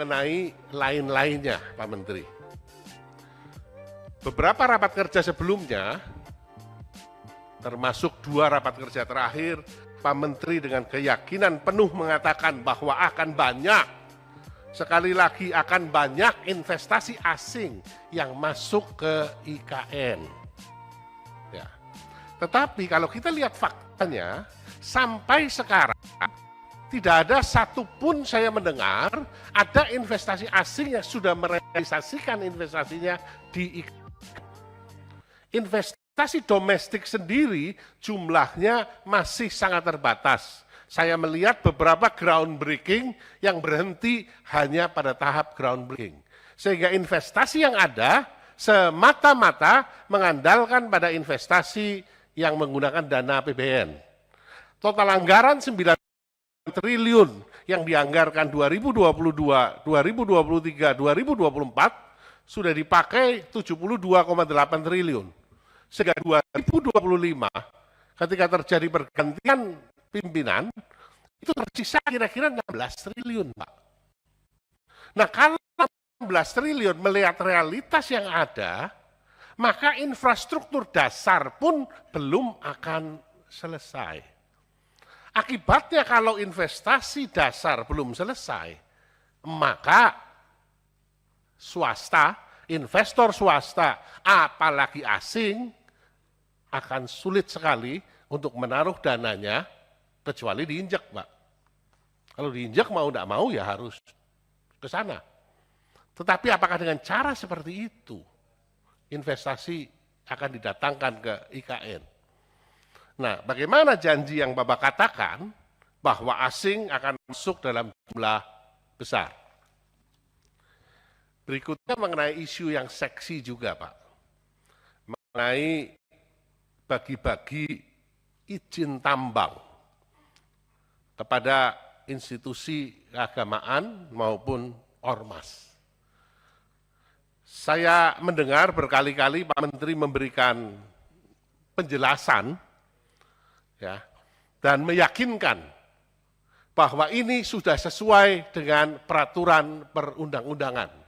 mengenai lain-lainnya, Pak Menteri. Beberapa rapat kerja sebelumnya, termasuk 2 rapat kerja terakhir, Pak Menteri dengan keyakinan penuh mengatakan bahwa akan banyak, sekali lagi akan banyak investasi asing yang masuk ke IKN. Ya. Tetapi kalau kita lihat faktanya, sampai sekarang tidak ada satupun saya mendengar ada investasi asing yang sudah merealisasikan investasinya di IKN. Investasi domestik sendiri jumlahnya masih sangat terbatas. Saya melihat beberapa groundbreaking yang berhenti hanya pada tahap groundbreaking. Sehingga investasi yang ada semata-mata mengandalkan pada investasi yang menggunakan dana APBN. Total anggaran 9 triliun yang dianggarkan 2022, 2023, 2024 sudah dipakai 72,8 triliun. Sehingga 2025 ketika terjadi pergantian pimpinan itu tersisa kira-kira 16 triliun, Pak. Nah, kalau 16 triliun melihat realitas yang ada, maka infrastruktur dasar pun belum akan selesai. Akibatnya kalau investasi dasar belum selesai, maka swasta, investor swasta, apalagi asing, akan sulit sekali untuk menaruh dananya, kecuali diinjak, Pak. Kalau diinjak mau tidak mau ya harus ke sana. Tetapi apakah dengan cara seperti itu, investasi akan didatangkan ke IKN? Nah, bagaimana janji yang Bapak katakan bahwa asing akan masuk dalam jumlah besar? Berikutnya mengenai isu yang seksi juga, Pak. Mengenai bagi-bagi izin tambang kepada institusi keagamaan maupun ormas. Saya mendengar berkali-kali Pak Menteri memberikan penjelasan ya, dan meyakinkan bahwa ini sudah sesuai dengan peraturan perundang-undangan.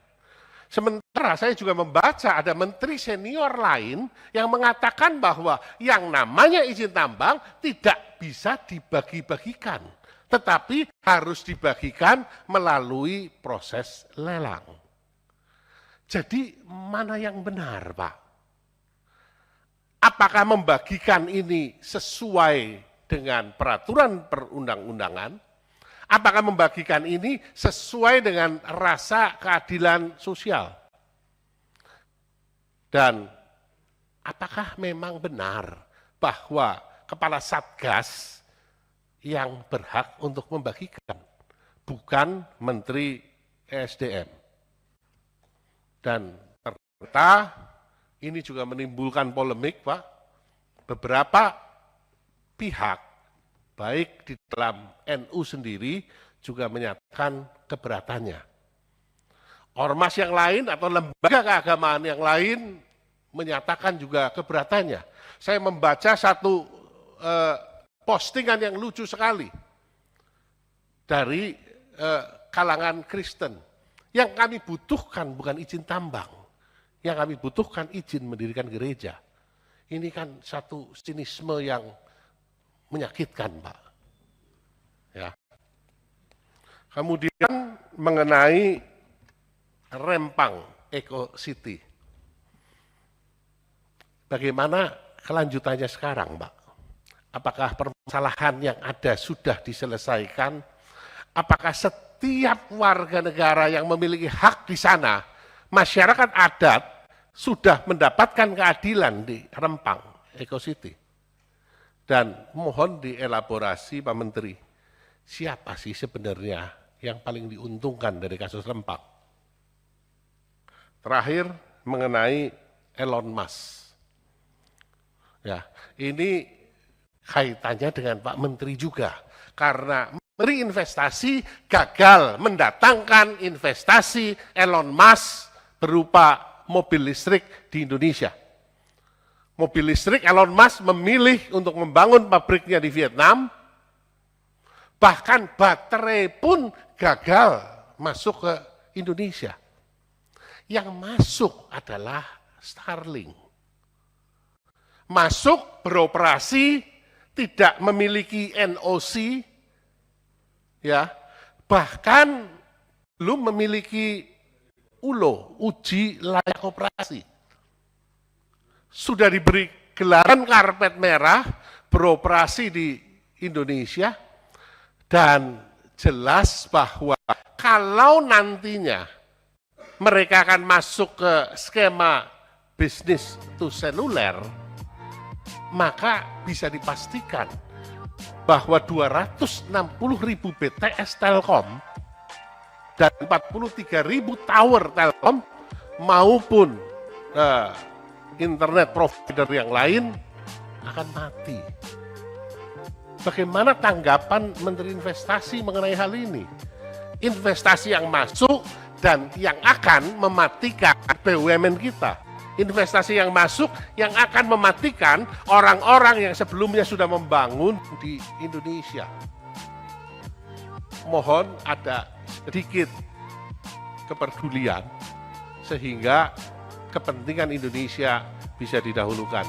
Sementara saya juga membaca ada menteri senior lain yang mengatakan bahwa yang namanya izin tambang tidak bisa dibagi-bagikan, tetapi harus dibagikan melalui proses lelang. Jadi mana yang benar, Pak? Apakah membagikan ini sesuai dengan peraturan perundang-undangan? Apakah membagikan ini sesuai dengan rasa keadilan sosial? Dan apakah memang benar bahwa kepala Satgas yang berhak untuk membagikan, bukan Menteri ESDM? Dan ternyata ini juga menimbulkan polemik, Pak. Beberapa pihak baik di dalam NU sendiri juga menyatakan keberatannya. Ormas yang lain atau lembaga keagamaan yang lain menyatakan juga keberatannya. Saya membaca satu postingan yang lucu sekali dari kalangan Kristen. Yang kami butuhkan bukan izin tambang, yang kami butuhkan izin mendirikan gereja. Ini kan satu sinisme yang menyakitkan, Pak. Ya. Kemudian mengenai Rempang Eco City. Bagaimana kelanjutannya sekarang, Pak? Apakah permasalahan yang ada sudah diselesaikan? Apakah setiap warga negara yang memiliki hak di sana, masyarakat adat sudah mendapatkan keadilan di Rempang Eco City? Dan mohon dielaborasi Pak Menteri, siapa sih sebenarnya yang paling diuntungkan dari kasus Rempang? Terakhir mengenai Elon Musk. Ya, ini kaitannya dengan Pak Menteri juga, karena Menteri Investasi gagal mendatangkan investasi Elon Musk berupa mobil listrik di Indonesia. Mobil listrik Elon Musk memilih untuk membangun pabriknya di Vietnam, bahkan baterai pun gagal masuk ke Indonesia. Yang masuk adalah Starlink. Masuk, beroperasi, tidak memiliki NOC, ya, bahkan belum memiliki ULO, uji layak operasi. Sudah diberi gelaran karpet merah, beroperasi di Indonesia, dan jelas bahwa kalau nantinya mereka akan masuk ke skema bisnis to seluler, maka bisa dipastikan bahwa 260.000 BTS Telkom dan 43.000 tower Telkom maupun internet provider yang lain akan mati. Bagaimana tanggapan Menteri Investasi mengenai hal ini? Investasi yang masuk dan yang akan mematikan BUMN kita. Investasi yang masuk yang akan mematikan orang-orang yang sebelumnya sudah membangun di Indonesia. Mohon ada sedikit kepedulian sehingga kepentingan Indonesia bisa didahulukan.